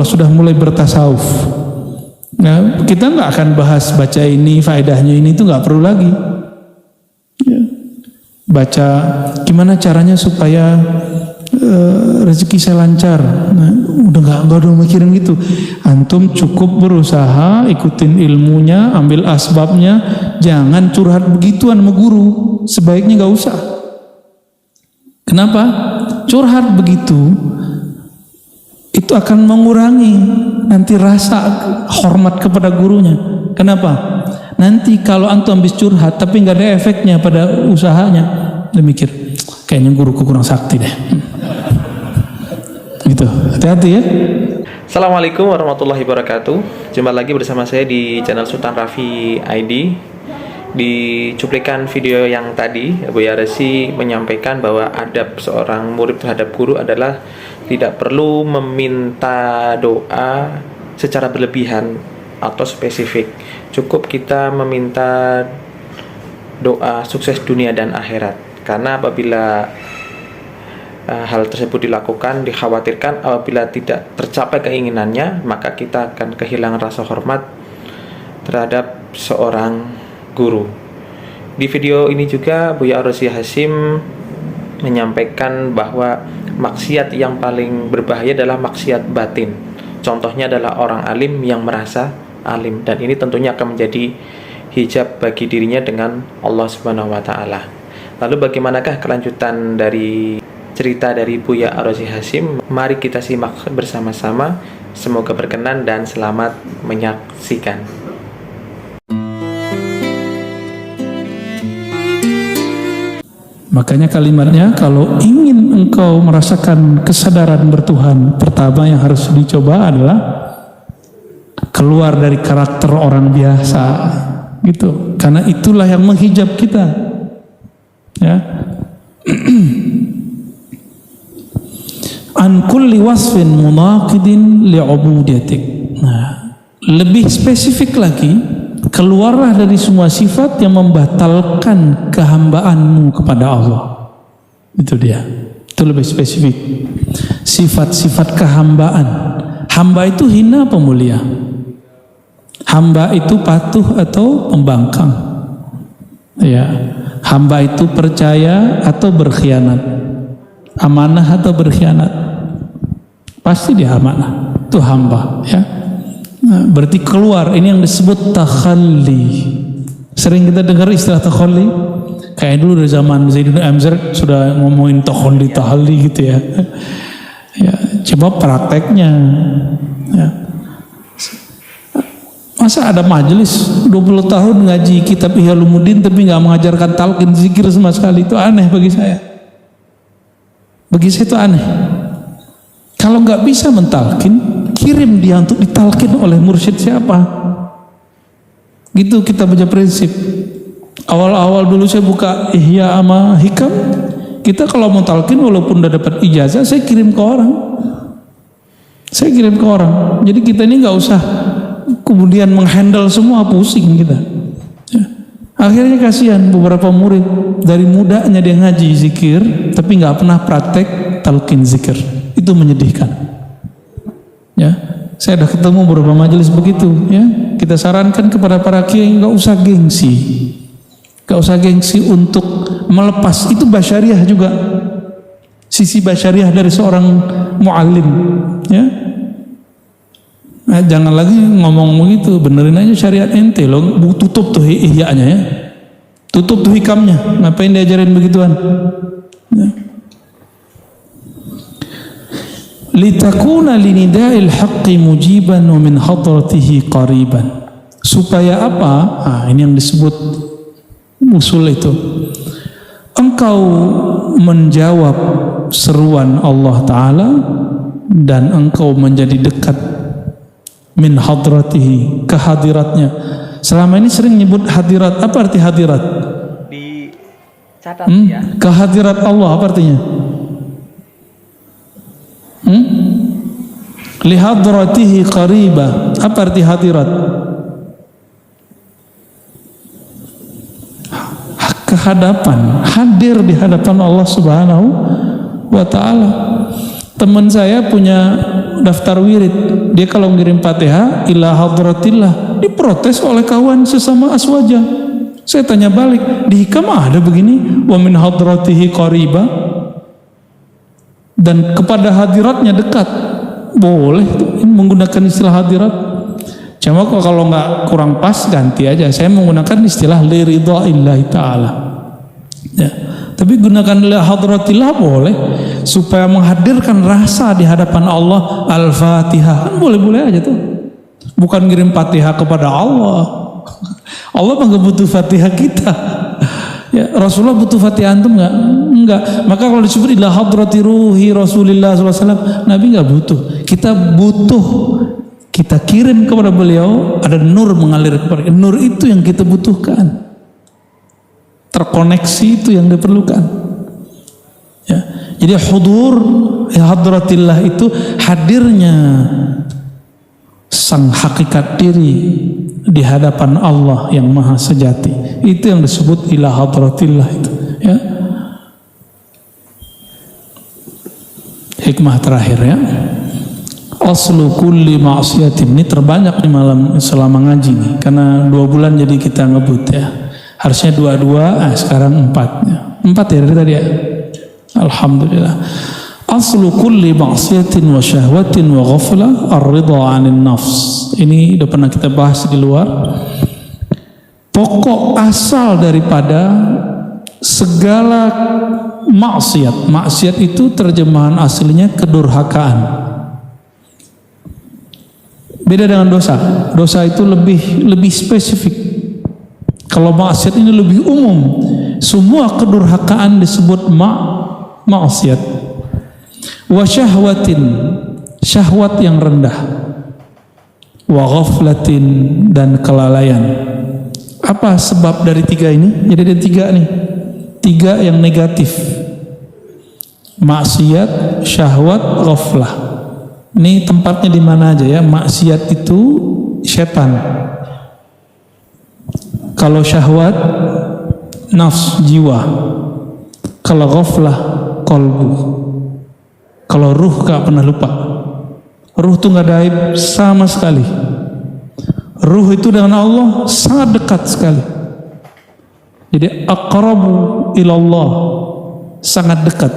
kalau sudah mulai bertasawuf. Nah, kita nggak akan bahas baca ini, faedahnya ini itu nggak perlu lagi. Ya. Baca gimana caranya supaya rezeki saya lancar. Nah, udah nggak mikirin gitu. Antum cukup berusaha, ikutin ilmunya, ambil asbabnya, jangan curhat begituan sama guru. Sebaiknya nggak usah. Kenapa? Curhat begitu itu akan mengurangi nanti rasa hormat kepada gurunya. Kenapa? Nanti kalau antum habis curhat tapi nggak ada efeknya pada usahanya, dia mikir kayaknya guruku kurang sakti deh. Gitu. Hati-hati ya. Assalamualaikum warahmatullahi wabarakatuh. Jumpa lagi bersama saya di channel Sultan Raffi ID. Di cuplikan video yang tadi, Buya Resi menyampaikan bahwa adab seorang murid terhadap guru adalah tidak perlu meminta doa secara berlebihan atau spesifik. Cukup kita meminta doa sukses dunia dan akhirat. Karena apabila hal tersebut dilakukan, dikhawatirkan apabila tidak tercapai keinginannya, maka kita akan kehilangan rasa hormat terhadap seorang guru. Di video ini juga Buya Ar-Razi Hasyim menyampaikan bahwa maksiat yang paling berbahaya adalah maksiat batin. Contohnya adalah orang alim yang merasa alim, dan ini tentunya akan menjadi hijab bagi dirinya dengan Allah Subhanahu wa taala. Lalu bagaimanakah kelanjutan dari cerita dari Buya Ar-Razi Hasyim? Mari kita simak bersama-sama. Semoga berkenan dan selamat menyaksikan. Makanya kalimatnya, kalau ingin engkau merasakan kesadaran bertuhan, pertama yang harus dicoba adalah keluar dari karakter orang biasa, gitu. Karena itulah yang menghijab kita, ya. An kulli wasfin munaqidin li'ubudiyatik. Nah, lebih spesifik lagi, keluarlah dari semua sifat yang membatalkan kehambaanmu kepada Allah. Itu dia. Itu lebih spesifik. Sifat-sifat kehambaan. Hamba itu hina apa mulia? Hamba itu patuh atau pembangkang? Ya. Hamba itu percaya atau berkhianat? Amanah atau berkhianat? Pasti dia amanah. Itu hamba, ya. Nah, berarti keluar, ini yang disebut takhalli. Sering kita dengar istilah takhalli. Kayak dulu dari zaman Zaidun Amzar sudah ngomongin takhalli gitu ya. Ya, coba prakteknya. Ya. Masa ada majelis 20 tahun ngaji kitab Ihya Ulumuddin tapi nggak mengajarkan talqin zikir sama sekali? Itu aneh bagi saya. Bagi saya itu aneh. Kalau nggak bisa mentalkin, kirim dia untuk ditalkin oleh mursyid siapa. Gitu kita punya prinsip. Awal-awal dulu saya buka Ihya sama Hikam, kita kalau mau talkin walaupun udah dapat ijazah, saya kirim ke orang. Jadi kita ini nggak usah kemudian menghandle semua, pusing kita. Ya. Akhirnya kasihan beberapa murid dari mudanya dia ngaji zikir, tapi nggak pernah praktek talqin zikir. Itu menyedihkan. Ya, saya udah ketemu beberapa majelis begitu. Ya, kita sarankan kepada para kiai nggak usah gengsi untuk melepas. Itu basyariah juga, sisi basyariah dari seorang muallim. Ya, nah, jangan lagi ngomong begitu, benerin aja syariat ente lo, tutup tuh ihya'nya ya, tutup tuh hikamnya, ngapain diajarin begituan? Ya. Litakuna linida'il haqqi mujiban wa min hadratihi qariban. Supaya apa? Nah, ini yang disebut usul itu. Engkau menjawab seruan Allah Ta'ala dan engkau menjadi dekat min hadratihi, kehadiratnya. Selama ini sering nyebut hadirat. Apa arti hadirat? Dicatat ya. Kehadirat Allah apa artinya? Lihadratihi qariba. Apa arti hadirat? Kehadapan, hadir di hadapan Allah Subhanahu wa ta'ala. Teman saya punya daftar wirid, dia kalau ngirim Fatihah ila hadratillah, diprotes oleh kawan sesama aswaja. Saya tanya balik, di hikam ada begini, wa min hadratihi qariba, dan kepada hadiratnya dekat. Boleh tuh menggunakan istilah hadirat. Cuma kalau nggak kurang pas ganti aja. Saya menggunakan istilah li ridhaillahi ta'ala. Ya. Tapi gunakan li hadratillah boleh, supaya menghadirkan rasa di hadapan Allah. Al-Fatihah kan boleh-boleh aja tuh. Bukan ngirim Fatihah kepada Allah. Allah mah nggak butuh Fatihah kita. Ya, Rasulullah butuh Fatihah antum nggak? Enggak. Maka kalau disebut ila hadrati ruhi Rasulillah SAW, Nabi nggak butuh. Kita butuh. Kita kirim kepada beliau, ada nur mengalir kepada kita. Nur itu yang kita butuhkan. Terkoneksi itu yang diperlukan. Ya. Jadi hudur hadratillah itu hadirnya sang hakikat diri di hadapan Allah yang maha sejati. Itu yang disebut ila hadratillah itu. Ya. Hikmah terakhir ya. Aslu kulli ma'siyatin, ini terbanyak di malam selama ngaji nih, karena 2 bulan jadi kita ngebut ya. Harusnya 2, sekarang 4 ya. 4 ya dari tadi ya. Alhamdulillah. Aslu kulli ma'siyatin wa syahwatin wa ghaflah ar-ridha 'anil nafs. Ini udah pernah kita bahas di luar. Pokok asal daripada segala maksiat. Maksiat itu terjemahan aslinya kedurhakaan. Beda dengan dosa. Dosa itu lebih spesifik. Kalau maksiat ini lebih umum. Semua kedurhakaan disebut maksiat. Wa syahwatin, syahwat yang rendah. Wa ghaflatin, dan kelalaian. Apa sebab dari 3 ini? Jadi ada 3 nih. 3 yang negatif. Maksiat, syahwat, ghaflah. Ini tempatnya di mana aja ya? Maksiat itu setan. Kalau syahwat, nafs, jiwa. Kalau ghaflah, kolbu. Kalau ruh gak pernah lupa. Ruh itu gak ada aib sama sekali. Ruh itu dengan Allah sangat dekat sekali. Jadi aqrabu ilallah, sangat dekat.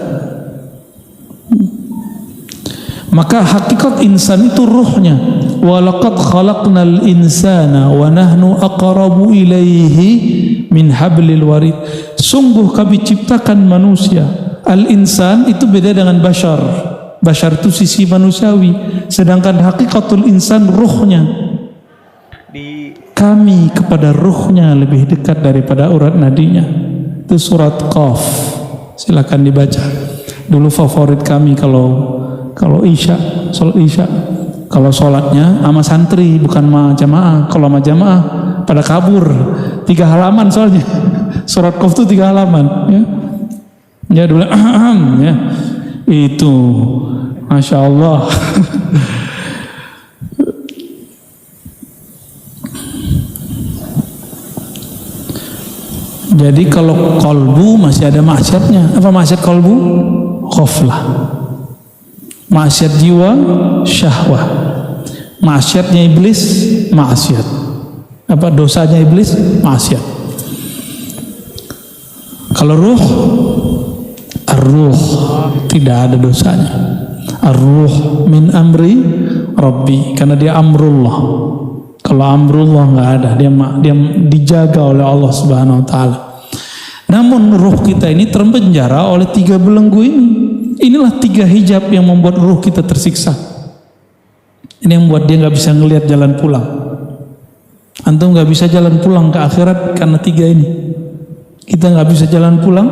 Maka hakikat insan itu ruhnya. Walaqad khalaqnal insana wa nahnu aqrabu ilaihi min hablil warid. Sungguh kami ciptakan manusia. Al-insan itu beda dengan bashar. Bashar itu sisi manusiawi, sedangkan hakikatul insan ruhnya. Kami kepada ruhnya lebih dekat daripada urat nadinya. Itu surat Qaf. Silakan dibaca. Dulu favorit kami kalau isya, sholat isya, kalau sholatnya sama santri bukan sama jamaah. Kalau sama jamaah pada kabur, 3 halaman soalnya. Surat Qaf itu 3 halaman ya. Ya dulu ya. Itu Masya Allah. Jadi kalau kolbu masih ada maksiatnya. Apa maksiat kolbu? Ghaflah. Maksiat jiwa, syahwah. Maksiatnya iblis, maksiat. Apa dosanya iblis? Maksiat. Kalau ruh, ar-ruh tidak ada dosanya. Ar-ruh min amri Rabbi, karena dia amrullah. Kalau amrullah nggak ada, dia dijaga oleh Allah Subhanahu Wa Taala. Namun ruh kita ini terpenjara oleh 3 belenggu ini. Inilah 3 hijab yang membuat ruh kita tersiksa. Ini yang membuat dia nggak bisa ngelihat jalan pulang. Antum nggak bisa jalan pulang ke akhirat karena 3 ini. Kita nggak bisa jalan pulang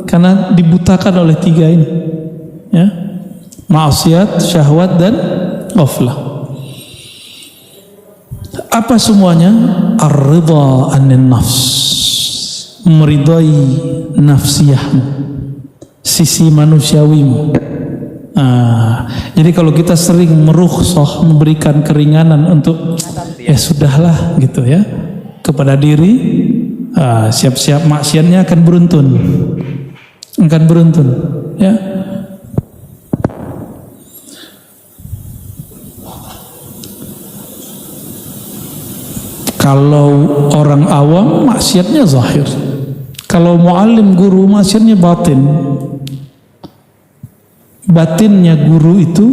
karena dibutakan oleh 3 ini. Ya, maksiat, syahwat, dan ghaflah. Apa semuanya? Ar-ridha anin nafs, meridai nafsiyahmu, sisi manusiawimu. Jadi kalau kita sering merukhsah, memberikan keringanan untuk ya sudahlah gitu ya kepada diri, siap-siap maksiatnya akan beruntun ya. Kalau orang awam maksiatnya zahir. Kalau muallim guru maksiatnya batin. Batinnya guru itu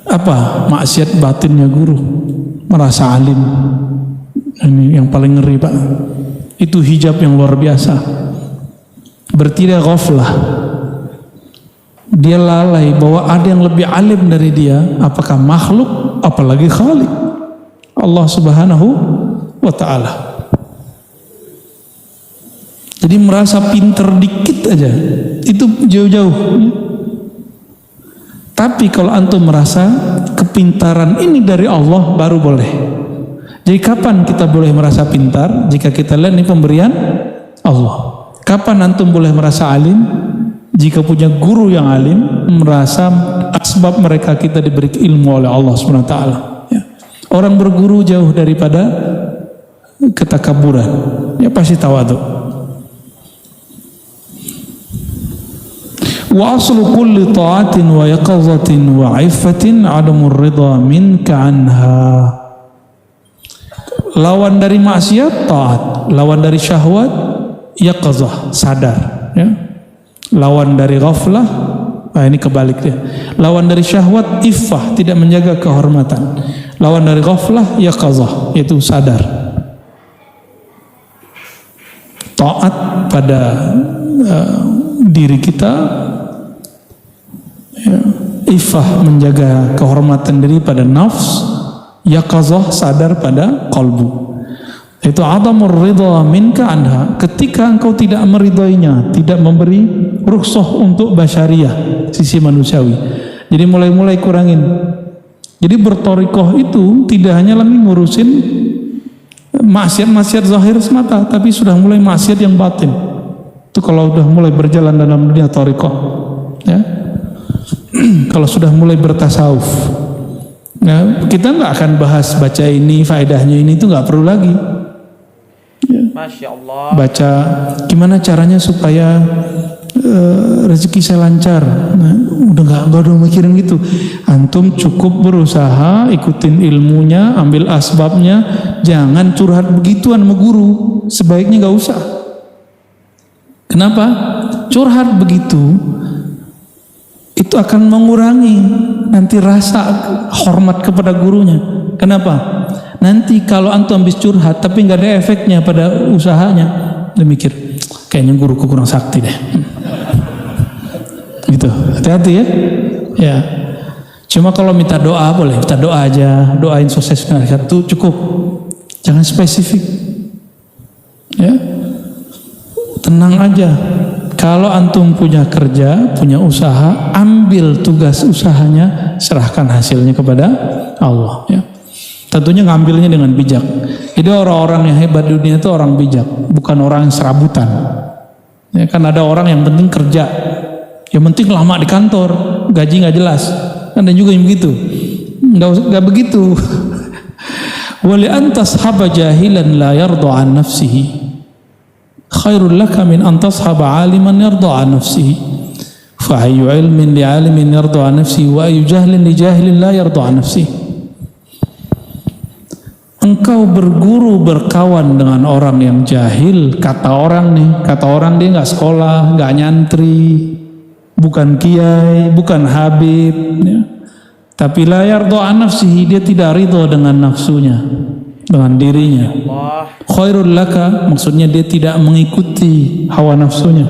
apa? Maksiat batinnya guru, merasa alim. Ini yang paling ngeri, Pak. Itu hijab yang luar biasa. Berarti dia ghaflah. Dia lalai bahwa ada yang lebih alim dari dia, apakah makhluk apalagi Khalik, Allah Subhanahu wa ta'ala. Jadi merasa pinter dikit aja itu jauh-jauh. Tapi kalau antum merasa kepintaran ini dari Allah, baru boleh. Jadi kapan kita boleh merasa pintar? Jika kita lihat ini pemberian Allah. Kapan antum boleh merasa alim? Jika punya guru yang alim, merasa asbab mereka kita diberi ilmu oleh Allah SWT. Ya. Orang berguru jauh daripada ketakaburan. Ya pasti tawadhu. Wa aslu kulli ta'atin wa yaqazatin wa 'iffatin 'adamur ridha minka anha. Lawan dari maksiat taat, lawan dari syahwat yaqazah, sadar, ya. Lawan dari ghaflah, ini kebalik dia. Lawan dari syahwat iffah, tidak menjaga kehormatan. Lawan dari ghaflah yaqazah, yaitu sadar. Taat pada diri kita, ya. Iffah menjaga kehormatan diri pada nafs, yaqazah sadar pada qalbu. Itu adamur ridha minka anha, ketika engkau tidak meridhoinya, tidak memberi rukhsah untuk basyariah, sisi manusiawi. Jadi mulai-mulai kurangin. Jadi bertorikoh itu tidak hanya lagi ngurusin maksiat-maksiat zahir semata, tapi sudah mulai maksiat yang batin. Itu kalau sudah mulai berjalan dalam dunia torikoh, ya. Kalau sudah mulai bertasawuf, nah, kita nggak akan bahas baca ini, faedahnya ini, itu nggak perlu lagi. Ya. Masya Allah. Baca gimana caranya supaya rezeki saya lancar. Nah, udah nggak ada mikirin gitu. Antum cukup berusaha, ikutin ilmunya, ambil asbabnya, jangan curhat begituan sama guru. Sebaiknya nggak usah. Kenapa? Curhat begitu itu akan mengurangi nanti rasa hormat kepada gurunya. Kenapa? Nanti kalau antum habis curhat tapi nggak ada efeknya pada usahanya, dia mikir kayaknya guruku kurang sakti deh. Gitu. Hati-hati ya. Ya. Cuma kalau minta doa boleh, minta doa aja, doain sukses itu cukup. Jangan spesifik. Ya. Tenang aja. Kalau antum punya kerja, punya usaha, ambil tugas usahanya, serahkan hasilnya kepada Allah, ya. Tentunya ngambilnya dengan bijak. Jadi orang-orang yang hebat di dunia itu orang bijak, bukan orang yang serabutan. Ya, kan ada orang yang penting kerja, yang penting lama di kantor, gaji nggak jelas. Ada juga yang begitu. Nggak begitu. Wali antas haba jahilan la yardu an nafsihi. Khairul laka min an tashaba aliman yarda an nafsihi. Fa ayyu ilmin li alimin yarda an nafsihi wa ayyu jahlin li jahilin la yarda an nafsihi. Engkau berguru berkawan dengan orang yang jahil, kata orang dia nggak sekolah, nggak nyantri, bukan kiai, bukan habib, ya. Tapi la yarda an nafsihi, dia tidak ridho dengan nafsunya, dengan dirinya. Khairul laka, maksudnya dia tidak mengikuti hawa nafsunya.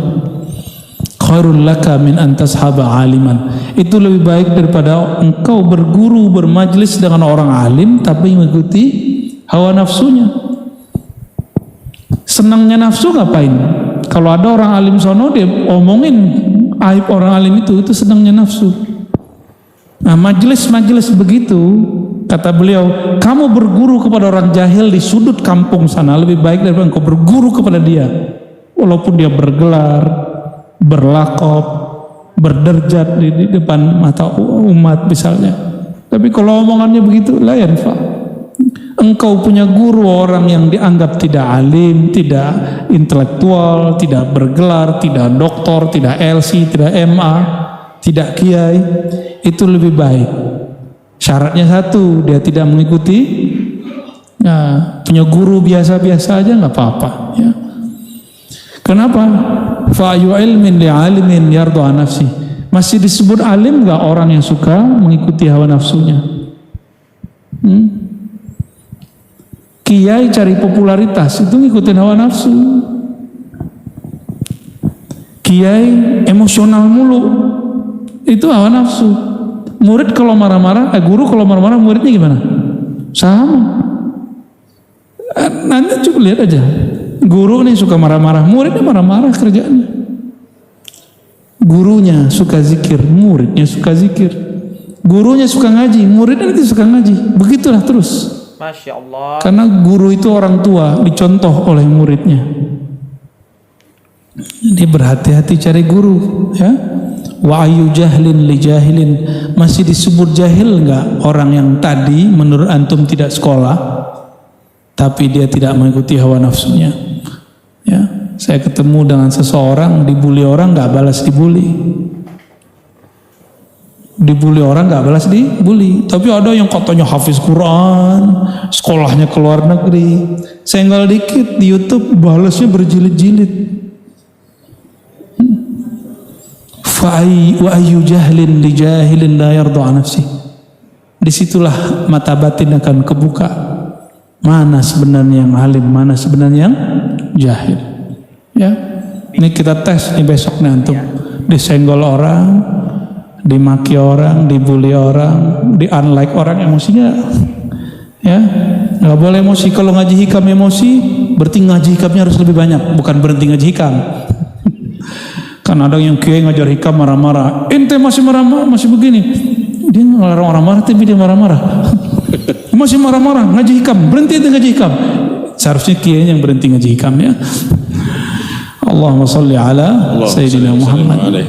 Khairul laka min an tashaba aliman. Itu lebih baik daripada engkau berguru bermajlis dengan orang alim tapi mengikuti hawa nafsunya. Senangnya nafsu ngapain? Kalau ada orang alim sono dia omongin aib orang alim itu senangnya nafsu. Nah, majelis-majelis begitu, kata beliau, kamu berguru kepada orang jahil di sudut kampung sana lebih baik daripada engkau berguru kepada dia, walaupun dia bergelar, berlakop, berderjat di depan mata umat misalnya. Tapi kalau omongannya begitu, la yanfa. Engkau punya guru orang yang dianggap tidak alim, tidak intelektual, tidak bergelar, tidak doktor, tidak LC, tidak MA, tidak kiai, itu lebih baik. Syaratnya satu, dia tidak mengikuti punya guru biasa-biasa aja nggak apa-apa ya. Kenapa? Fa'ayu ilmin li'alimin yardu an nafsi. Masih disebut alim nggak orang yang suka mengikuti hawa nafsunya? Kiai cari popularitas itu ngikutin hawa nafsu. Kiai emosional mulu itu hawa nafsu. Murid kalau marah-marah, guru kalau marah-marah muridnya gimana? Sama. Nanti coba lihat aja. Guru nih suka marah-marah, muridnya marah-marah kerjaannya. Gurunya suka zikir, muridnya suka zikir. Gurunya suka ngaji, muridnya nanti suka ngaji. Begitulah terus. Masya Allah. Karena guru itu orang tua, dicontoh oleh muridnya. Jadi berhati-hati cari guru, ya. Wa ayu jahlin li jahilin. Masih disebut jahil enggak orang yang tadi menurut antum tidak sekolah, tapi dia tidak mengikuti hawa nafsunya? Ya, saya ketemu dengan seseorang dibully orang enggak balas dibully. Dibully orang nggak balas dibully, tapi ada yang katanya hafiz Quran, sekolahnya ke luar negeri, senggol dikit di YouTube balasnya berjilid-jilid. Wa ayyu jahlin li jahilin la yardu an nafsi. Disitulah mata batin akan kebuka, mana sebenarnya yang alim, mana sebenarnya yang jahil. Ya, ini kita tes nih besok nih antum, disenggol orang, dimaki orang, dibully orang, di-unlike orang, emosinya ya nggak boleh emosi. Kalau ngaji hikam emosi, berarti ngaji hikamnya harus lebih banyak, bukan berhenti ngaji hikam. Kan ada yang kiai ngajar hikam marah-marah, ente masih marah-marah, masih begini, dia ngelarang orang marah tapi dia marah-marah. Masih marah-marah, ngaji hikam, berhenti ngaji hikam. Seharusnya kiai yang berhenti ngaji hikam ya. Allahumma sholli ala Sayyidina Muhammad.